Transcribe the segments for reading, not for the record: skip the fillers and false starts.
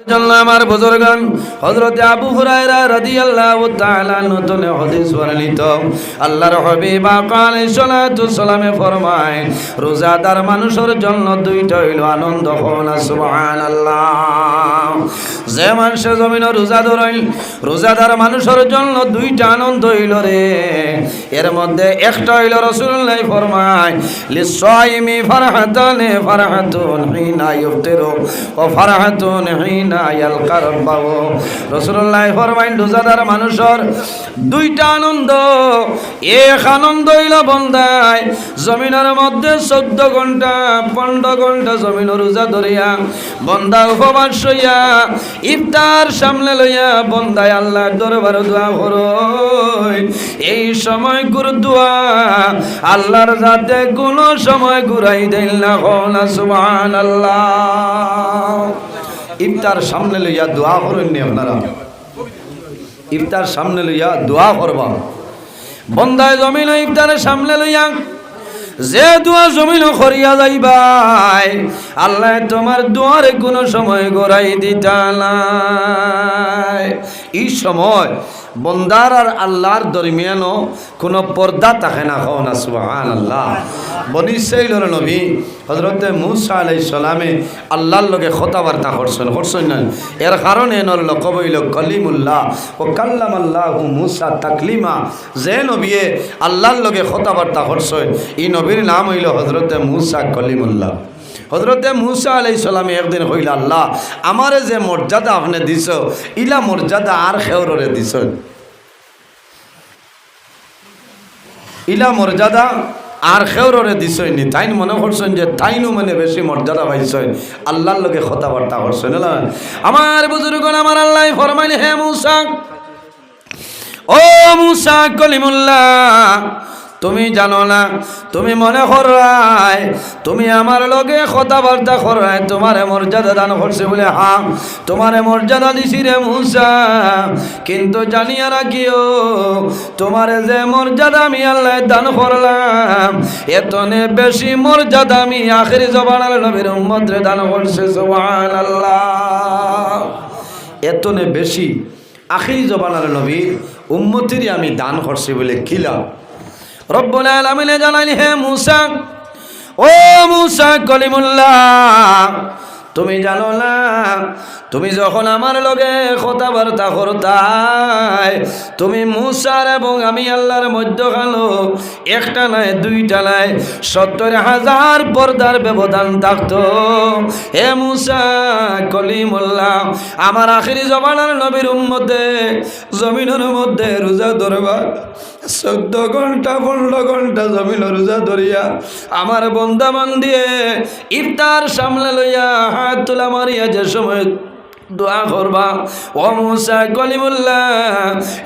জন্য আমার বুজুর্গান হযরত আবু হুরায়রা রাদিয়াল্লাহু তাআলা নতুন হাদিস বর্ণিত আল্লাহর হাবিব আলাইহিস সালাতু সালামে ফরমায় রোজাদার মানুষের জন্য দুইটা হইল আনন্দ হনা সুবহানাল্লাহ। যে মানুষ জমিন রোজাদার মানুষের জন্য দুইটা আনন্দ হইল রে, এর মধ্যে একটা হইল রাসূলুল্লাহ ফরমায় লিসাইমি ফারহাতানে ফারহাতুন হিনা ইফতিরু ওয়া ফারহাতুন হিনা ইয়ালকার রাব্বাহু। রাসূলুল্লাহ ফরমায় রোজাদার মানুষের দুইটা আনন্দ। এক আনন্দ হইল বন্দায় জমিনের মধ্যে 14 ঘন্টা 15 ঘন্টা জমিন রোজা ধরিয়া বন্দা উপবাস হইয়া ইফতার সামনে লইয়া বন্দায় আল্লাহর দরবারে দোয়া করই। এই সময় গুরু দোয়া আল্লাহর যাতে কোনো সময় ঘুরাই দেন না সুবহানাল্লাহ। ইফতার সামনে লইয়া দোয়া করেন নি আপনারা? ইফতার সামনে লইয়া দোয়া করবা বন্দায় জমিন ইফতারের সামনে লইয়া যে দোয়া জমিন করিয়া যাইবাই আল্লাহ তোমার দোয়ার কোনো সময় গড়াই দিতা নাই। এই সময় বন্দার আর আল্লাহর দরমিয়ানও কোনো পর্দা থাকে না। না সুবহানাল্লাহ। বনি ইসরাঈলের নবী হযরতে মূসা আলাইহিস সালামে আল্লাহর লগে কথাবার্তা করছেন না, এর কারণে নর লকব হইল কলিমুল্লাহ ও কাল্লামাল্লাহু মূসা তাকলিমা। যে নবীয়ে আল্লাহর লগে কথাবার্তা করছেন এই নবীর নাম হইল হযরতে মূসা কলিমুল্লাহ। হযরতে মূসা আলাইহিস সালামে একদিন কইল আল্লাহ আমারে যে মর্যাদা আপনি দিছ ইলা মর্যাদা আর খেউরে দিছেন, ইলা মর্যাদা আর খেউরে দিছেন। তাই মনে করছেন যে তাইনও মানে বেশি মর্যাদা পাইছেন, আল্লাহর লগে কথাবার্তা করছেন। আমার বুজুর্গণ আমার আল্লাহ ফরমাইলে হে মূসা, ও মূসা কলিমুল্লাহ তুমি জানো না, তুমি মনে করাই তুমি আমার লগে কথাবার্তা করাই তোমারে মর্যাদা দান করছে বলে হ্যাঁ তোমারে মর্যাদা দিছি রে মূসা, কিন্তু জানিয়া রাখিও তোমারে যে মর্যাদা আমি আল্লাহ দান করলাম এতনে বেশি মর্যাদা আমি আখির জবানের নবীর উম্মতরে দান করছে সুবহানাল্লাহ। এতনে বেশি আখির জবানের নবীর উম্মতিরই আমি দান করছি বলে কিলা রব্বুল আলামিন জানাইলি হে মূসা, ও মূসা কলিমুল্লাহ তুমি জানো না তুমি যখন আমার লগে কথাবার্তা করতাই তুমি মূসার এবং আমি আল্লাহর মধ্যখানো একটা নাই দুইটা নাই 70,000 পর্দার ব্যবধান থাকতো। হে মূসা কলিমুল্লাহ আমার আখিরি জমানার নবীর উম্মতে জমিনের মধ্যে রোজা ধরবা 14 ঘন্টা 15 ঘন্টা জমিন রোজা ধরিয়া আমার বন্দা বান্দিয়ে ইফতার সামনে লইয়া হাত তোলা মারিয়া যে সময় দোয়া করবা ও মূসা কলিমুল্লাহ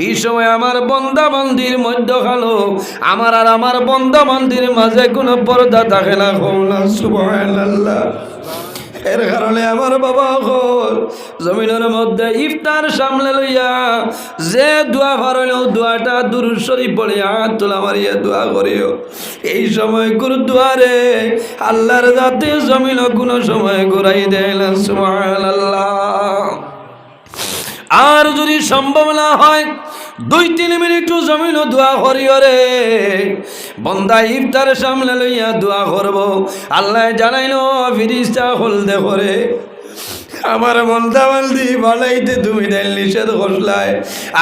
এই সময় আমার বন্দা বান্দির মধ্যখানো আমার আর আমার বন্দা বান্দির মাঝে কোনো পর্দা থাকে না। সুবহানাল্লাহ। এর কারণে আমার বাবা হল জমিনের মধ্যে ইফতার সামনে লইয়া যে দোয়া ভারল দোয়াটা দুরূদ শরীফ পড়ে হাত তোলা মারিয়া দোয়া করিও। এই সময় গুরু দুয়ারে আল্লাহর জাতে জমিন কোনো সময় ঘুরাই দেয় না। সুবহানাল্লাহ। আর যদি সম্ভব না হয় 2-3 মিনিট জমিন দোয়া করিও রে বন্দা ইফতার সামনে লইয়া দোয়া করব আল্লাহ জানাইলো ফিরিস্তা হলদে করে আমার বন্দা বান্দি বানাইতে তুমি দেন নিষেধ করলাই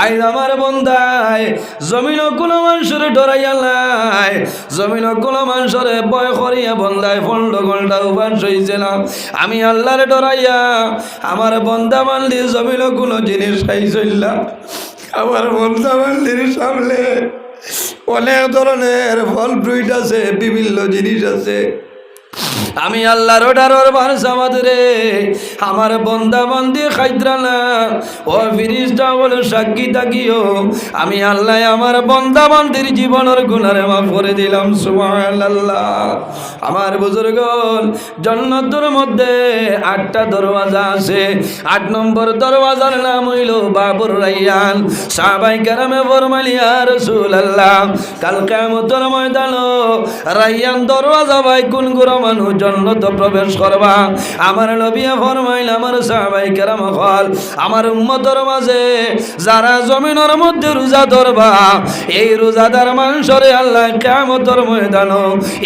আইন আমার বন্দায় জমিন কোনো মানুষের ডরাইয়া নাই জমিন কোনো মানুষের ভয় করিয়া বন্দায় 15 ঘন্টা উপাস হয়েছিলাম আমি আল্লাহর ডরাইয়া আমার বন্দা বান্দি জমিন কোনো জিনিস খাইছিলাম। আমার বন্দা বান্দির সামনে অনেক ধরনের ফল ফ্রুট আছে বিভিন্ন জিনিস আছে আমি আল্লাহর অর্ডারের বারসামাদ রে আমার বন্দা বান্দি খাইদ্রা না ও ফিরিস্তা বলে সাক্ষী থাকিও আমি আল্লাহ আমার বন্দা বান্দির জীবনের গুনাহ মাফ করে দিলাম। সুবহানাল্লাহ। আমার বুজুর্গণ জান্নাতের মধ্যে 8টা দরওয়াজা আছে। 8 নম্বর দরওয়াজার নাম হইল বাবুর রায়্যান। সাহাবায়ে কেরামে ফরমাইলেন ইয়া রাসূলুল্লাহ কাল কিয়ামতের ময়দানে রায়্যান দরওয়াজা ভাই কোন গুরু মানুষ জান্নাতে প্রবেশ করবা। আমার নবী ফরমাইল, আমার সাহাবায়ে কেরাম হল, আমার উম্মতের মাঝে যারা জমিনের মধ্যে রোজা ধরবা, এই রোজাদার মানুষরে আল্লাহ কিয়ামতের ময়দানে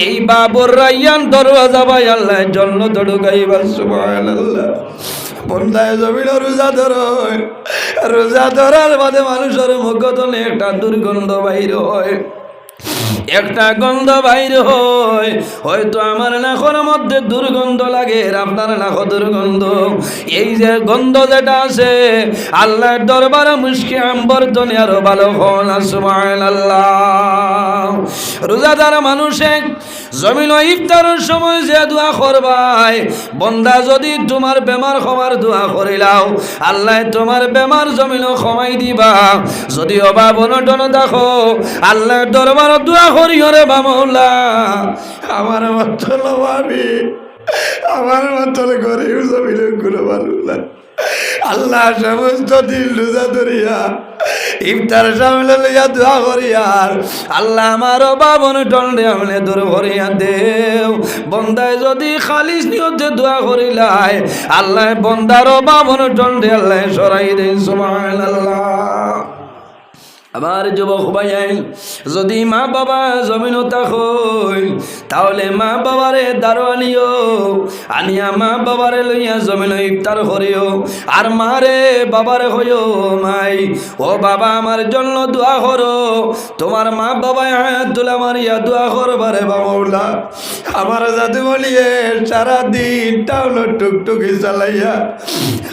এই বাবুর রায়্যান দরওয়াজা বাই আল্লাহ জান্নাতে ঢুকাইবা। সুবহানাল্লাহ। বন্দায় জমিন রোজা ধরয়, রোজা ধরার বাদে মানুষের মুখতনে একটা দুর্গন্ধ বাইর হয়, একটা গন্ধ বাইর হয়। হয়তো আমার নাকের মধ্যে দুর্গন্ধ লাগে, আপনার নাক দুর্গন্ধ। এই যে গন্ধ যেটা আছে, আল্লাহর দরবারে মুশকি আম্বর তনে আরো ভালো হন। সুবহানাল্লাহ। রোজাদার মানুষে জমিন ইফতারের সময় যে দোয়া করবাই, বন্দা যদি তোমার বেমার ক্ষমার দোয়া করিলাও, আল্লাহ তোমার বেমার জমিন ক্ষমাই দিবা। যদি অভাব অনটন দেখো, আল্লাহর দরবার দোয়া করিও রে বামৌলা, আমার মতন ভাবি, আমার মতন গরিব জমিন গুলো বারুলা, আল্লাহ সমস্ত দিন রোজা ধরিয়া ইফতার সামনে লইয়া দোয়া করিয়ার, আল্লাহ আমার বাবন টন্ডে আমলে দূর করিয়া দেও। বন্দায় যদি খালিস নিয়তে দোয়া করিলাই, আল্লাহ বন্দার বাবন টন্ডে আল্লাহ সরাই দেন। সুবহানাল্লাহ। আমার যুবক ভাই, যদি মা বাবা জমিন থাকই, তাহলে মা বাবারে দারোয়ানিও আনিয়া মা বাবারে লইয়া জমিন ইফতার করিও। আর মারে বাবারে হইও, মাই ও বাবা আমার জন্য দোয়া করো। তোমার মা বাবায় হায়াত তুলা মারিয়া দোয়া করবারে বামৌলা, আমার জাদু বলিয়ে সারাদিন টাউন টুকটুকি চালাইয়া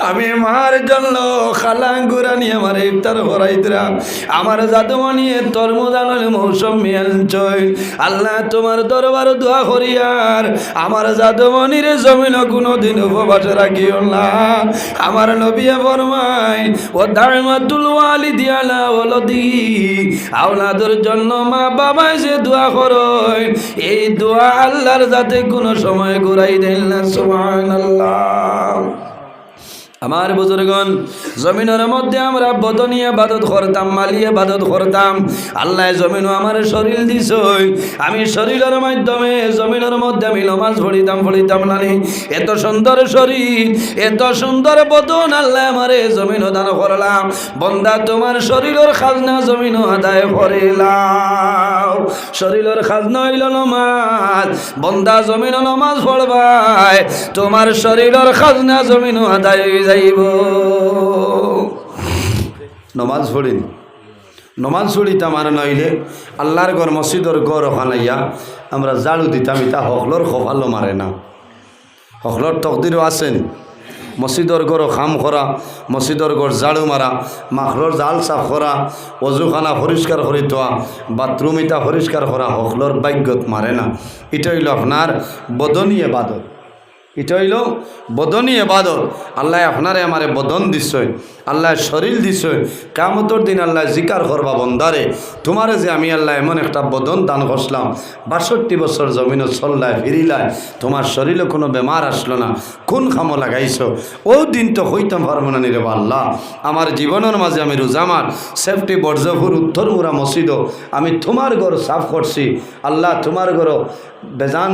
আমি মার জন্য খালাঙ্গুরা নিয়ে আমার ইফতার করাইতাম। আমার জাদুমণিয়ে তরমুজ আনলে মৌসুমি আনছই, আল্লাহ তোমার দরবার দোয়া করিয়ার আমার জাদুমণির জমিন কোনোদিন উপবাস রাখিও না। আমার নবী ফরমাই, ও দাইমাতুল ওয়ালিদি আলা ওয়ালাদি, আওলাদের জন্য মা বাবাই যে দোয়া করয়, এই দোয়া আল্লাহর যাতে কোনো সময় ঘুরাই দেন না। সুবহানাল্লাহ। আমার বুজুর্গন, জমিনের মধ্যে আমরা বদনী ইবাদত করতাম, মালি ইবাদত করতাম। আল্লাহ জমিনও আমার শরীর দিছই, আমি শরীরের মাধ্যমে জমিনের মধ্যে আমি নামাজ পড়িতাম নানি। এত সুন্দর শরীর, এত সুন্দর বদন আল্লাহ আমারে জমিনও দান করলাম। বন্দা তোমার শরীরের খাজনা জমিনও আদায় করিলাম। শরীরের খাজনা হইল নমাজ, বন্দা জমিনও নমাজ পড়বাই, তোমার শরীরের খাজনা জমিনও আদায় হয়ে যাইব। নমাজ পড়িনি, নমাজ পড়িতাম আর নইলে আল্লাহর ঘর মসজিদর ঘর ওখানাইয়া আমরা জাড়ু দিতাম, ইতা হকলর খোফালো মারে না। হকলর তকদিরও আছেন, মসজিদর ঘর খাম করা, মসজিদর ঘর জাড়ু মারা, মাখলর জাল সাফ করা, অজুখানা পরিষ্কার করে তোয়া, বাথরুম ইতা পরিষ্কার করা হকলর বাইজ্ঞত মারে না। এটা হইল আপনার বদনী ইবাদত, এটা হইল বদনী ইবাদত। আল্লাহ আপনারে আমারে বদন দিছই, আল্লাহ শরীর দিছই। কিয়ামতের দিন আল্লাহ জিকার করবা, বন্দারে তোমারে যে আমি আল্লাহ এমন একটা বদন দান করলাম, 62 বছর জমিনে চল্লায় ফিরিলায়, তোমার শরীরে কোনো বেমার আসলো না, কোন খামো লাগাইছো, ও দিন তো হইতাম পারবো না নিরে আল্লাহ। আমার জীবনের মাঝে আমি রোজামার সেফটি বর্জপুর উত্তর মুরা মসজিদও আমি তোমার ঘর সাফ করছি। আল্লাহ তোমার ঘর বেজান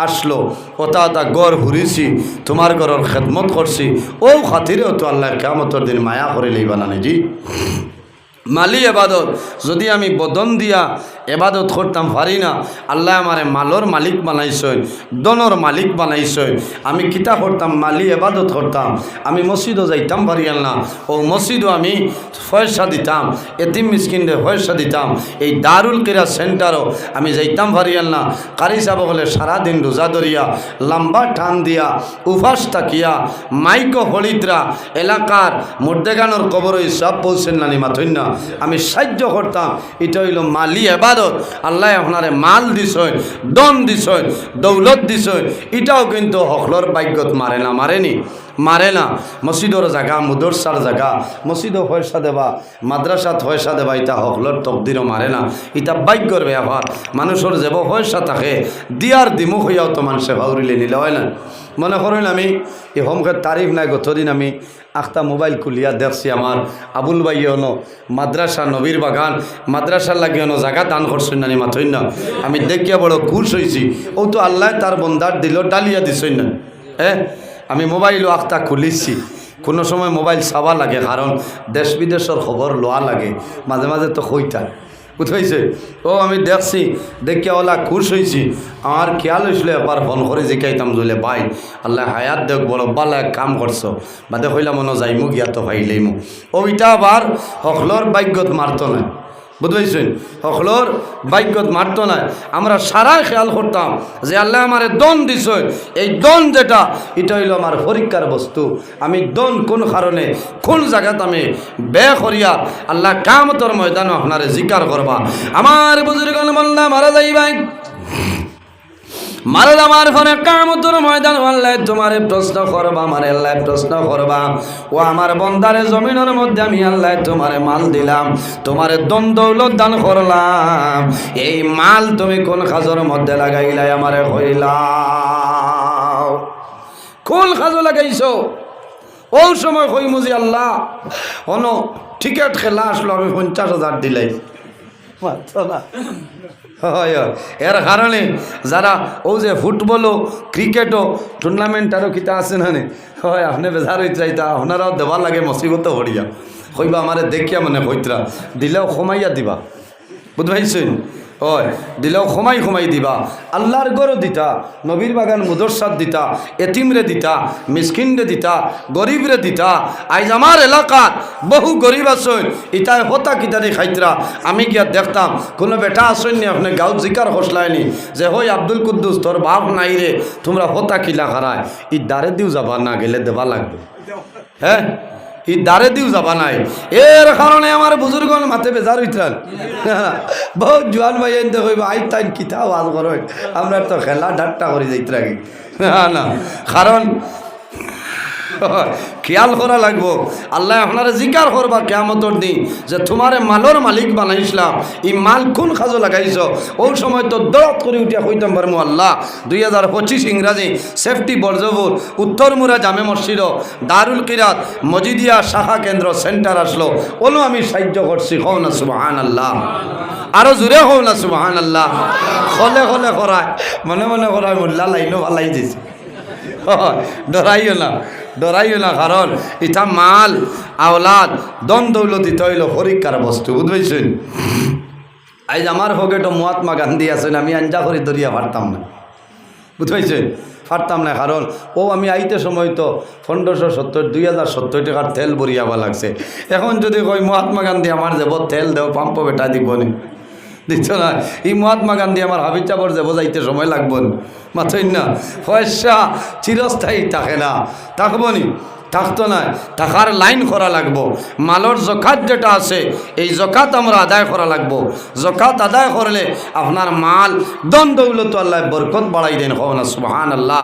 আসলো, ওটা গড় ঘুরিছি, তোমার ঘরের খেদমত করছি, ও খাতিরেও তো আল্লাহ কিয়ামতের দিন মায়া করে লইবা না জি। মালি এবাদত যদি আমি বদন দিয়া এবাদত করতাম পারি না, আল্লাহ আমারে মালর মালিক বানাইছেন, দনর মালিক বানাইছেন। আমি কিতা করতাম, মালি এবাদত করতাম, আমি মসজিদও যাইতাম পারিয়াল না, ও মসজিদও আমি পয়সা দিতাম, এতিম মিসকিনরে পয়সা দিতাম, এই দারুল কিরা সেন্টারও আমি যাইতাম পারিয়াল না। কারি সাহেব বলে সারাদিন রোজা ধরিয়া লম্বা টান দিয়া উপাস থাকিয়া মাইকো হলিদ্রা এলাকার মুর্দেগানোর কবরই সব পৌঁছেন নানি মাথইন না, আমি সাহায্য করতাম। এটা হইল মালি এবাদত। আল্লাহ আপনারে মাল দিছই, দন দিছই, দৌলত দিছই, এটাও কিন্তু হকলর বাইজ্ঞত মারে না, মারেনি, মারে না। মসজিদর জায়গা, মুদরসার জায়গা, মসজিদও পয়সা দেবা, মাদ্রাসাত পয়সা দেবা, এটা হকলর তকদিরও মারে না, এটা বাইজ্ঞর ব্যবহার। মানুষের যেব পয়সা থাকে দিয়ার দিমুখ হইয়াও তো মানুষে ভাউরিলে নিলে হয় না। মনে করেন আমি এই হোমকের তারিফ নাই, গতদিন আমি আখতা মোবাইল খুলিয়া দেখছি আমার আবুল ভাই হনো মাদ্রাসা নবীর বাগান মাদ্রাসার লাগে হনো জায়গা দান করছেন না মাথই না আমি দেখিয়া বড় খুশ হয়েছি ও তো আল্লাহ তার বন্দার দিল ডালিয়া দিছেন না হ্যাঁ আমি মোবাইলও আখতা খুলিছি কোনো সময় মোবাইল চাবা লাগে কারণ দেশ বিদেশের খবর লোয়া লাগে মাঝে মাঝে তো কইতা বুঝাইছে ও আমি দেখছি দেখিয়া ওলা খুশ হয়েছি আমার খেয়াল হয়েছিল এবার ফোন করে জিকাইতাম জলে ভাই আল্লাহ হায়াত দেখ বড় বালা কাম করছো বাদে হইলা মনে যাইমু গিয়া তো ভাইলেইমু ওইটা আবার হকলর বাইকত মারতো না বুঝাইছেন হকলর বাইকত মারতো না আমরা সারা খেয়াল করতাম যে আল্লাহ আমারে দন দিছ এই দন যেটা এটা হইল আমার পরীক্ষার বস্তু আমি দন কোন কারণে কোন জায়গাতে আমি বে করিয়া আল্লাহ কামতর ময়দানে আপনারে জিকার করবা আমার বুজুর্গ বললাম মারা যাই ভাই মারা যাওয়ার পরে কামতর ময়দান আল্লাহ তোমারে প্রশ্ন করবা আমারে আল্লাহ প্রশ্ন করবা ও আমার বন্দারে জমিনের মধ্যে আমি আল্লাহ তোমারে মাল দিলাম তোমারে দন দৌলত দান করলাম এই মাল তুমি কোন কাজের মধ্যে লাগাইলাই আমারে কইলাও কোন কাজে লাগাইছো ও সময় কই মুজি আল্লাহ অনো টিকেট খেলা আসলো আমি 50,000 দিলাই এর কারণে যারা ও যে ফুটবলও ক্রিকেটও টুর্নামেন্ট আরও কিতা আছে না হয় আপনি বেজার হইতে চাইতা আপনারাও দেওয়া লাগে মসিবত হরিয়া কইবা আমারে দেখিয়া মানে কইতরা দিলেও কমাইয়া দিবা বুঝবাইছেন হয় দিলেও কমাই দিবা আল্লাহর গরো দিতা নবীর বাগান মুদরসাদ দিতা এতিমরে দিতা মিসকিনরে দিতা গরিবরে দিতা আইজ আমার এলাকার বহু গরিব আসন ইটায় হতা কিতারে খাইতরা আমি গিয়া দেখতাম কোনো বেটা আসেননি আপনি গাঁত জিকার হসলায়নি যে হই আব্দুল কুদ্দুস তোর বাপ নাই রে তোমরা হতা কিলা খারায় ই দারে দিও যাবা না গেলে দেবা লাগবে হ্যাঁ ই দারে দিও যাবা নাই এর কারণে আমার বুজুর্গ মাথে বেজার হইতাল বহুত জোয়ান ভাই এনতে কইব আই তাই কিতা আওয়াজ করো আমরা তো খেলা ঠাট্টা করে যাইতে রাখি না কারণ খেয়াল করা লাগবো আল্লাহ আপনারা জিকার করবা কিয়ামতর দিন যে তোমারে মালর মালিক বানাইছিলাম এই মাল কোন কাজে লাগাইছ ওই সময় তো দৌড় করে উঠিয়া কইতাম পারমু আল্লাহ 2025 ইংরাজি সেফটি বর্জপুর উত্তরমুরা জামে মসজিদ দারুল কিরাত মজিদিয়া শাখা কেন্দ্র সেন্টার আসলো ওলো আমি সাহায্য করছি হও না সুবহানাল্লাহ আরো জোরে হও না সুবহানাল্লাহ হলে হলে করায় মনে মনে করায় মোল্লা লাইনও ভালাই দিছে ডরাইও না কারণ এটা মাল আওলাদ দন দৌলত দিতে হইল পরীক্ষার বস্তু বুঝবেছেন আজ আমার পকেটও মহাত্মা গান্ধী আছেন আমি আঞ্জা করে ধরিয়া পারতাম না বুঝবেছেন পারতাম না কারণ ও আমি আইতে সময় তো 1570 টাকার তেল বরিয়াবা লাগছে এখন যদি কই মহাত্মা গান্ধী আমার যাব তেল দেও পাম্প বেটা দিব নি দিচ্ছ না এই মহাত্মা গান্ধী আমার হাবিজ চাপর যে বোঝাইতে সময় লাগবো মাথই না পয়সা চিরস্থায়ী থাকে না থাকবো নি থাকতো না থাকার লাইন করা লাগবো মালর জকাত যেটা আছে এই জকাত আমরা আদায় করা লাগবো জকাত আদায় করলে আপনার মাল দন দৌলত আল্লাহ বরকত বাড়াই দেন হও না সুবহানাল্লাহ।